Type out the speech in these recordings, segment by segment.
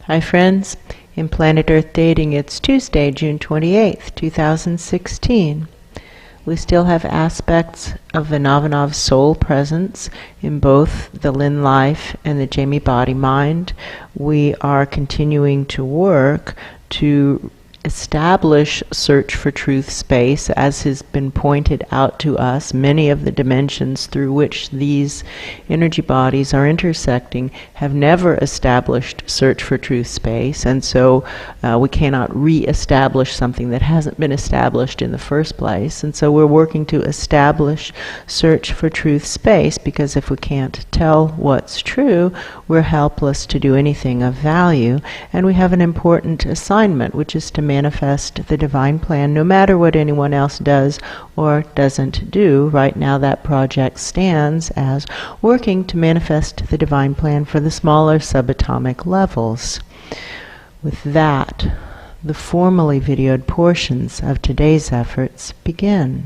Hi friends, in Planet Earth Dating, it's Tuesday, June 28th, 2016. We still have aspects of Vanovanov Soul presence in both the Lynn life and the Jamie body mind. We are continuing to work to establish search for truth space, as has been pointed out to us. Many of the dimensions through which these energy bodies are intersecting have never established search for truth space, and so we cannot re-establish something that hasn't been established in the first place. And so we're working to establish search for truth space, because if we can't tell what's true, we're helpless to do anything of value. And we have an important assignment, which is to manifest the divine plan, no matter what anyone else does or doesn't do. Right now that project stands as working to manifest the divine plan for the smaller subatomic levels. With that, the formally videoed portions of today's efforts begin.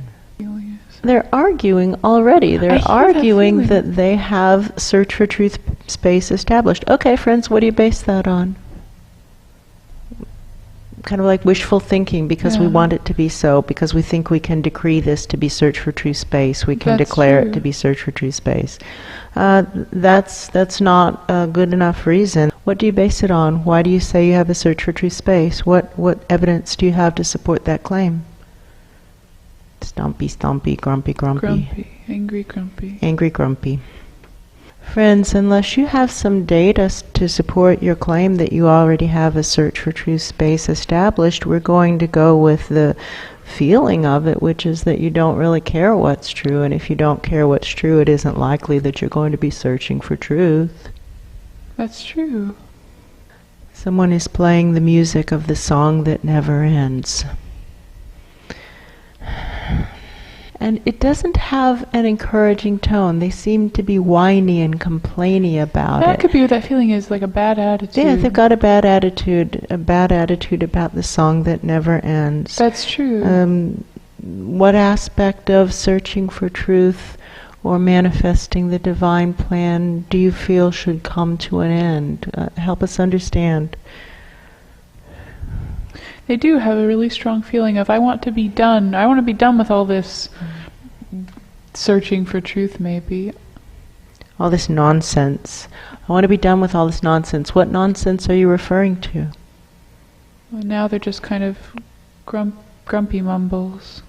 They're arguing already. They're arguing that they have search for truth space established. Okay, friends, what do you base that on? Kind of like wishful thinking, because we want it to be so, because we think we can decree this to be search for true space. We can declare it to be search for true space. That's not a good enough reason. What do you base it on? Why do you say you have a search for true space? What evidence do you have to support that claim? Stompy, stompy, grumpy, grumpy. Grumpy, angry, grumpy. Angry, grumpy. Friends, unless you have some data to support your claim that you already have a search for true space established, we're going to go with the feeling of it, which is that you don't really care what's true, and if you don't care what's true, it isn't likely that you're going to be searching for truth. That's true. Someone is playing the music of the song that never ends. And it doesn't have an encouraging tone. They seem to be whiny and complainy about it. That could be what that feeling is, like a bad attitude. Yeah, they've got a bad attitude about the song that never ends. That's true. What aspect of searching for truth or manifesting the divine plan do you feel should come to an end? Help us understand. They do have a really strong feeling of, I want to be done. I want to be done with all this searching for truth, maybe. All this nonsense. I want to be done with all this nonsense. What nonsense are you referring to? Well, now they're just kind of grumpy mumbles.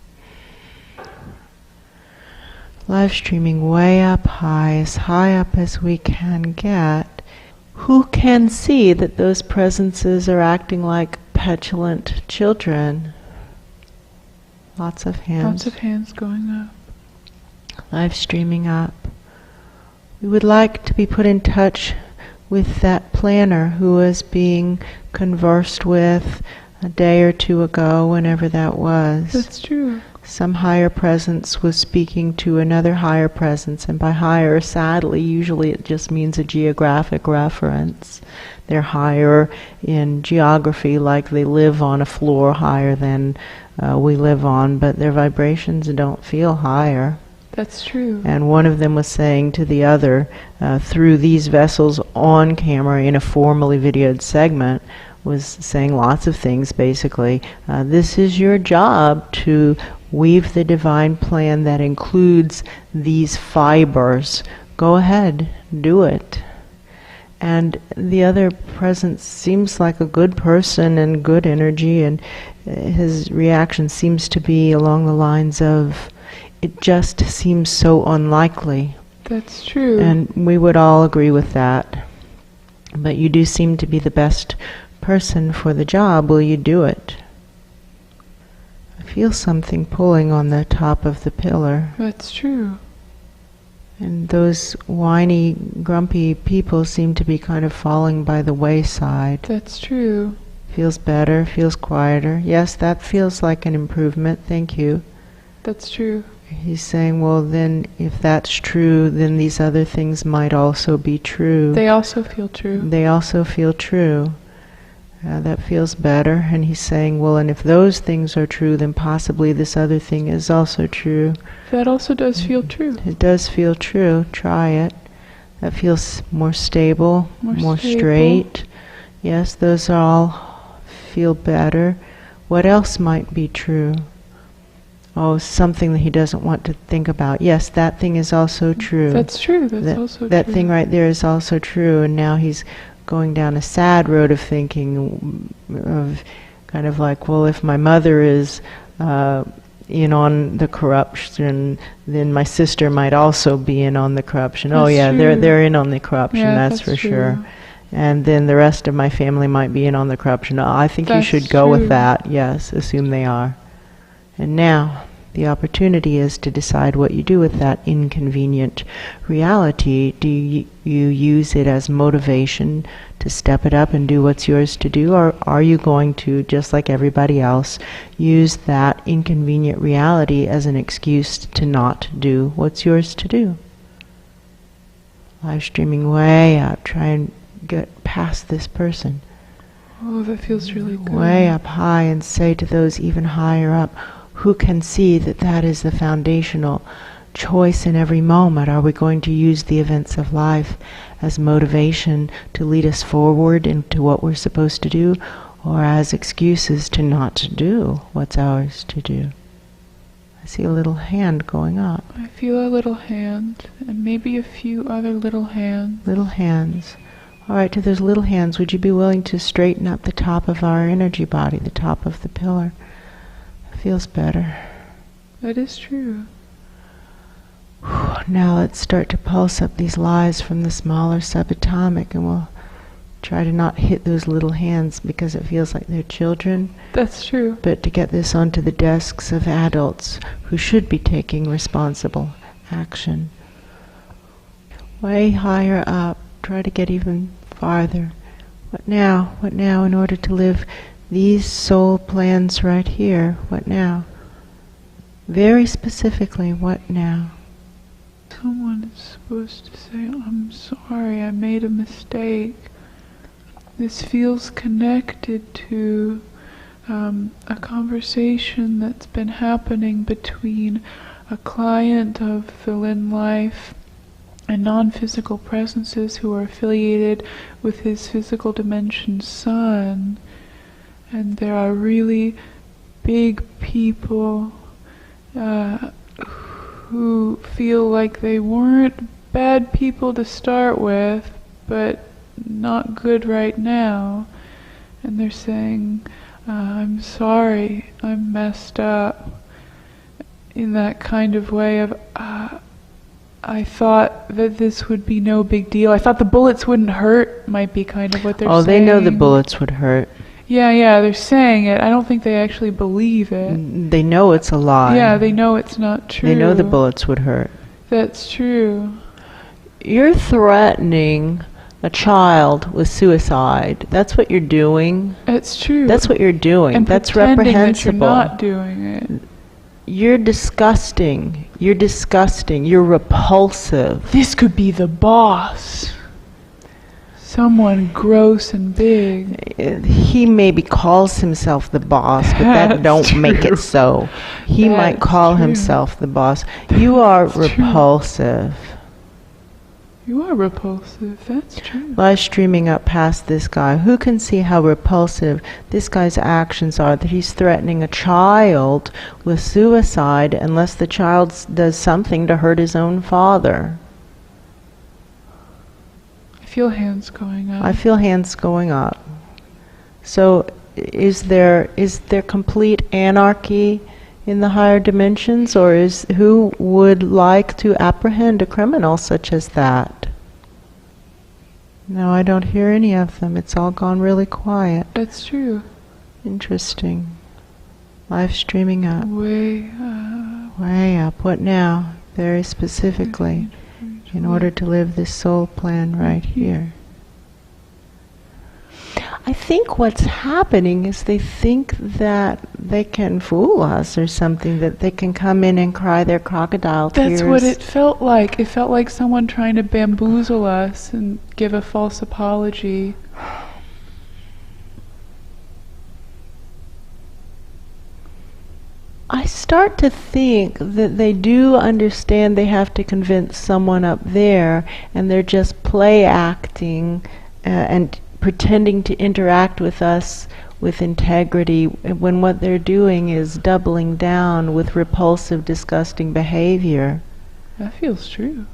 Live streaming way up high, as high up as we can get. Who can see that those presences are acting like petulant children? Lots of hands. Lots of hands going up. Live streaming up. We would like to be put in touch with that planner who was being conversed with a day or two ago, whenever that was. That's true. Some higher presence was speaking to another higher presence, and by higher, sadly, usually it just means a geographic reference. They're higher in geography, like they live on a floor higher than we live on, but their vibrations don't feel higher. That's true. And one of them was saying to the other, through these vessels on camera in a formally videoed segment, was saying lots of things, basically. This is your job to weave the divine plan that includes these fibers. Go ahead, do it. And the other presence seems like a good person and good energy, and his reaction seems to be along the lines of, it just seems so unlikely. That's true. And we would all agree with that. But you do seem to be the best person for the job. Will you do it? I feel something pulling on the top of the pillar. That's true. And those whiny, grumpy people seem to be kind of falling by the wayside. That's true. Feels better, feels quieter. Yes, that feels like an improvement. Thank you. That's true. He's saying, well, then, if that's true, then these other things might also be true. They also feel true. They also feel true. That feels better. And he's saying, well, and if those things are true, then possibly this other thing is also true. That also does feel true. It does feel true. Try it. That feels more stable, more straight. Yes, those all feel better. What else might be true? Oh, something that he doesn't want to think about. Yes, that thing is also true. That's true. That's also true. That thing right there is also true. And now he's going down a sad road of thinking, of kind of like, well, if my mother is in on the corruption, then my sister might also be in on the corruption. That's oh yeah, true. they're in on the corruption. Yeah, that's for true. sure. And then the rest of my family might be in on the corruption. I think you That's should go true. with that. Yes, assume they are. And now the opportunity is to decide what you do with that inconvenient reality. Do you use it as motivation to step it up and do what's yours to do? Or are you going to, just like everybody else, use that inconvenient reality as an excuse to not do what's yours to do? Live streaming way up. Try and get past this person. Oh, that feels really good. Way up high, and say to those even higher up, who can see that that is the foundational choice in every moment? Are we going to use the events of life as motivation to lead us forward into what we're supposed to do, or as excuses to not do what's ours to do? I see a little hand going up. I feel a little hand, and maybe a few other little hands. Little hands. All right, to those little hands, would you be willing to straighten up the top of our energy body, the top of the pillar? Feels better. That is true. Now let's start to pulse up these lies from the smaller subatomic, and we'll try to not hit those little hands because it feels like they're children. That's true. But to get this onto the desks of adults who should be taking responsible action. Way higher up. Try to get even farther. What now? What now in order to live these soul plans right here? What now? Very specifically, what now? Someone is supposed to say, I'm sorry, I made a mistake. This feels connected to a conversation that's been happening between a client of the Lynn life and non-physical presences who are affiliated with his physical dimension son. And there are really big people who feel like they weren't bad people to start with, but not good right now. And they're saying, I'm sorry, I'm messed up. In that kind of way of, I thought that this would be no big deal. I thought the bullets wouldn't hurt, might be kind of what they're saying. Oh, they know the bullets would hurt. Yeah, they're saying it. I don't think they actually believe it. They know it's a lie. Yeah, they know it's not true. They know the bullets would hurt. That's true. You're threatening a child with suicide. That's what you're doing. It's true. That's what you're doing. And that's pretending reprehensible. that you're not doing it. You're disgusting. You're disgusting. You're repulsive. This could be the boss. Someone gross and big. He maybe calls himself the boss, but that don't make it so. He might call himself the boss. You are repulsive. You are repulsive, that's true. Live streaming up past this guy. Who can see how repulsive this guy's actions are, that he's threatening a child with suicide unless the child does something to hurt his own father? I feel hands going up. I feel hands going up. So is there complete anarchy in the higher dimensions, or who would like to apprehend a criminal such as that? No, I don't hear any of them. It's all gone really quiet. That's true. Interesting. Live streaming up. Way up. Way up. What now? Very specifically, in order to live this soul plan right here. I think what's happening is they think that they can fool us or something, that they can come in and cry their crocodile tears. That's what it felt like. It felt like someone trying to bamboozle us and give a false apology. I start to think that they do understand they have to convince someone up there, and they're just play acting and pretending to interact with us with integrity when what they're doing is doubling down with repulsive, disgusting behavior. That feels true.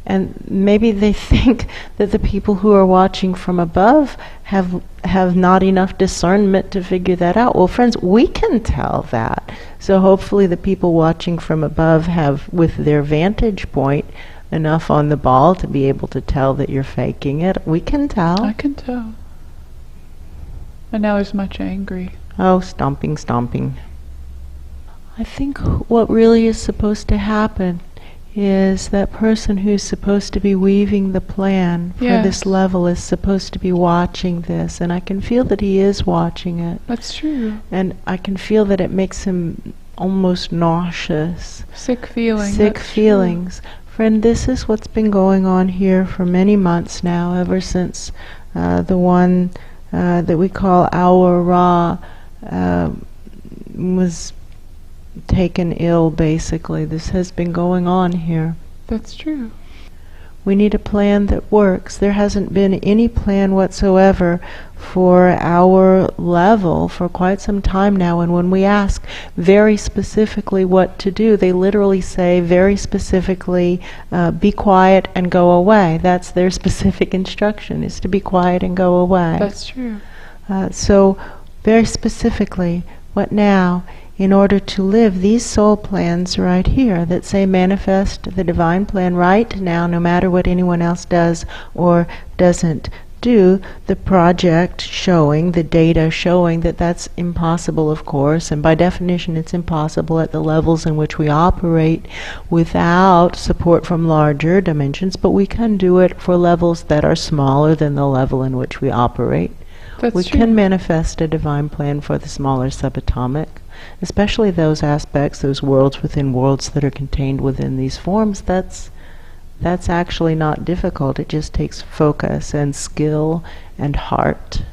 And maybe they think that the people who are watching from above have not enough discernment to figure that out. Well, friends, we can tell that. So hopefully the people watching from above have, with their vantage point, enough on the ball to be able to tell that you're faking it. We can tell. I can tell. And now there's much angry. Oh, stomping, stomping. I think what really is supposed to happen is that person who's supposed to be weaving the plan for this level is supposed to be watching this, and I can feel that he is watching it. That's true. And I can feel that it makes him almost nauseous. Sick feelings. Sick feelings. True. Friend, this is what's been going on here for many months now, ever since the one that we call our Ra was taken ill, basically. This has been going on here. That's true. We need a plan that works. There hasn't been any plan whatsoever for our level for quite some time now, and when we ask very specifically what to do, they literally say very specifically, be quiet and go away. That's their specific instruction, is to be quiet and go away. That's true. So very specifically, what now? In order to live these soul plans right here that say manifest the divine plan right now, no matter what anyone else does or doesn't do, the project showing, the data showing that that's impossible, of course, and by definition it's impossible at the levels in which we operate without support from larger dimensions, but we can do it for levels that are smaller than the level in which we operate. We can manifest a divine plan for the smaller subatomic, especially those aspects, those worlds within worlds that are contained within these forms. That's actually not difficult. It just takes focus and skill and heart.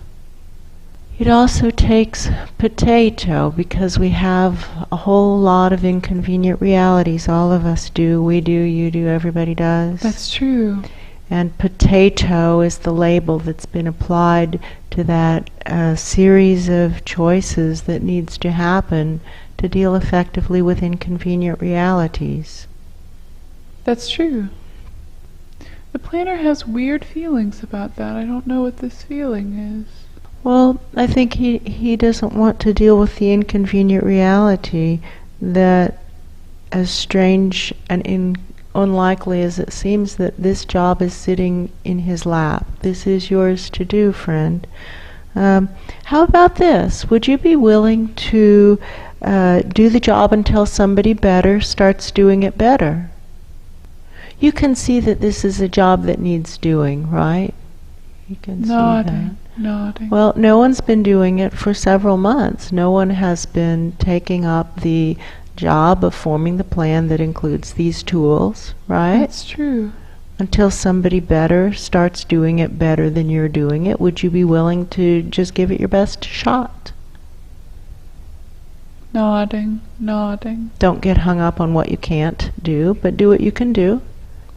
It also takes potato, because we have a whole lot of inconvenient realities. All of us do. We do, you do, everybody does. That's true. And potato is the label that's been applied to that series of choices that needs to happen to deal effectively with inconvenient realities. That's true. The planner has weird feelings about that. I don't know what this feeling is. Well, I think he doesn't want to deal with the inconvenient reality that, as strange and unlikely as it seems, that this job is sitting in his lap. This is yours to do, friend. How about this? Would you be willing to do the job until somebody better starts doing it better? You can see that this is a job that needs doing, right? You can see that. Nodding. Well, no one's been doing it for several months. No one has been taking up the job of forming the plan that includes these tools, right? That's true. Until somebody better starts doing it better than you're doing it, would you be willing to just give it your best shot? Nodding. Don't get hung up on what you can't do, but do what you can do.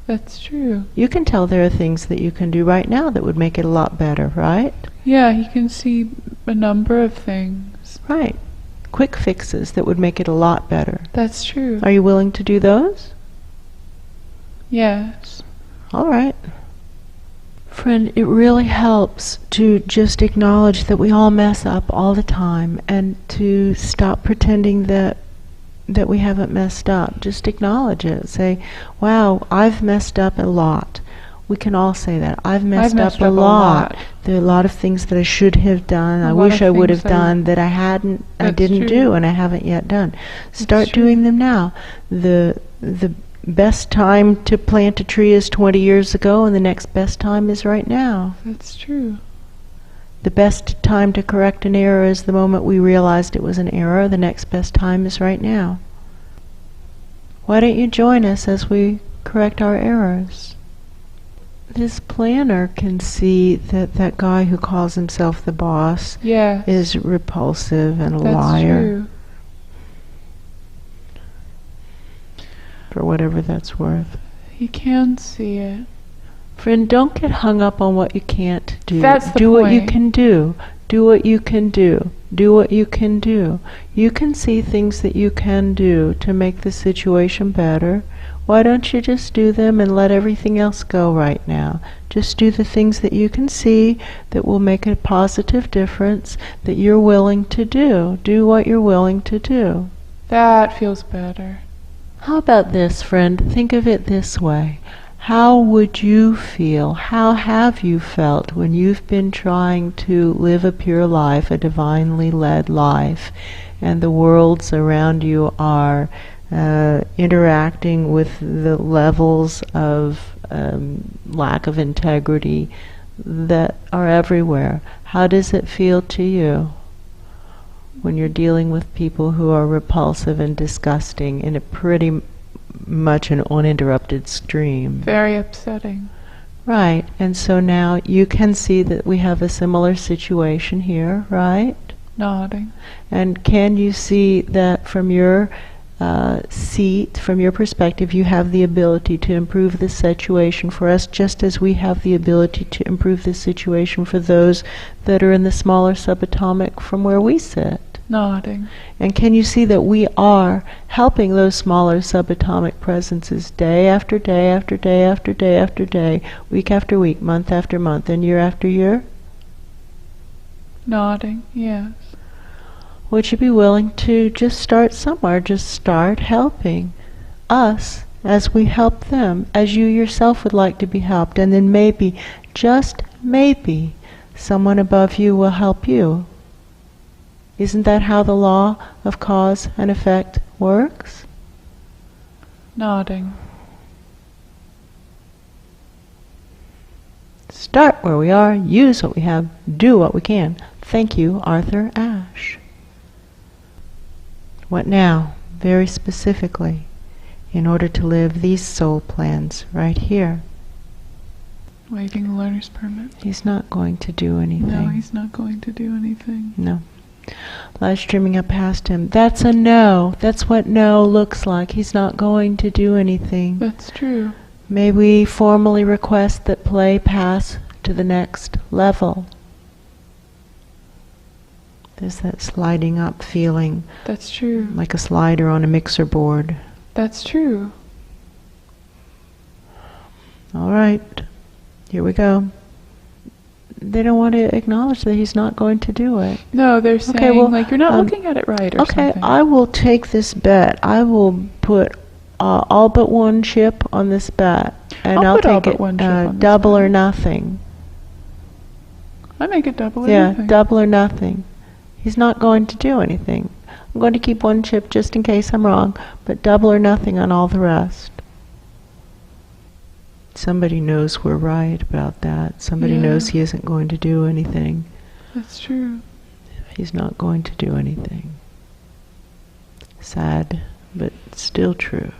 That's true. You can tell there are things that you can do right now that would make it a lot better, right? Yeah, he can see a number of things. Right. Quick fixes that would make it a lot better. That's true. Are you willing to do those? Yes. All right. Friend, it really helps to just acknowledge that we all mess up all the time, and to stop pretending that we haven't messed up. Just acknowledge it. Say, wow, I've messed up a lot. We can all say that. I've messed up a lot. There are a lot of things that I should have done. I wish I would have done that I didn't do, and I haven't yet done. Start doing them now. The best time to plant a tree is 20 years ago, and the next best time is right now. That's true. The best time to correct an error is the moment we realized it was an error. The next best time is right now. Why don't you join us as we correct our errors? This planner can see that that guy who calls himself the boss is repulsive and a liar. True. For whatever that's worth. He can see it. Friend, don't get hung up on what you can't do. That's the do what you point. can do. Do what you can do. Do what you can do. You can see things that you can do to make the situation better. Why don't you just do them and let everything else go right now? Just do the things that you can see that will make a positive difference, that you're willing to do. Do what you're willing to do. That feels better. How about this, friend? Think of it this way. How would you feel? How have you felt when you've been trying to live a pure life, a divinely led life, and the worlds around you are interacting with the levels of lack of integrity that are everywhere? How does it feel to you when you're dealing with people who are repulsive and disgusting in a pretty much an uninterrupted stream? Very upsetting. Right, and so now you can see that we have a similar situation here, right? Nodding. And can you see that from your seat, from your perspective, you have the ability to improve the situation for us, just as we have the ability to improve the situation for those that are in the smaller subatomic from where we sit? Nodding. And can you see that we are helping those smaller subatomic presences day after day after day after day after day, week after week, month after month, and year after year? Nodding, yes. Would you be willing to just start somewhere? Just start helping us as we help them, as you yourself would like to be helped, and then maybe, just maybe, someone above you will help you. Isn't that how the law of cause and effect works? Nodding. Start where we are, use what we have, do what we can. Thank you, Arthur Ashe. What now, very specifically, in order to live these soul plans right here? Waiving the learner's permit. He's not going to do anything. No, he's not going to do anything. No. Live streaming up past him. That's a no. That's what no looks like. He's not going to do anything. That's true. May we formally request that play pass to the next level? There's that sliding up feeling. That's true. Like a slider on a mixer board. That's true. All right. Here we go. They don't want to acknowledge that he's not going to do it. No, they're saying, Okay, well, like, you're not looking at it right or okay, something. I will take this bet. I will put all but one chip on this bet. And I'll put all take but one chip on this double bet. or nothing. I make it double or Yeah, nothing. double or nothing. He's not going to do anything. I'm going to keep one chip just in case I'm wrong, but double or nothing on all the rest. Somebody knows we're right about that. Somebody knows he isn't going to do anything. That's true. He's not going to do anything. Sad, but still true.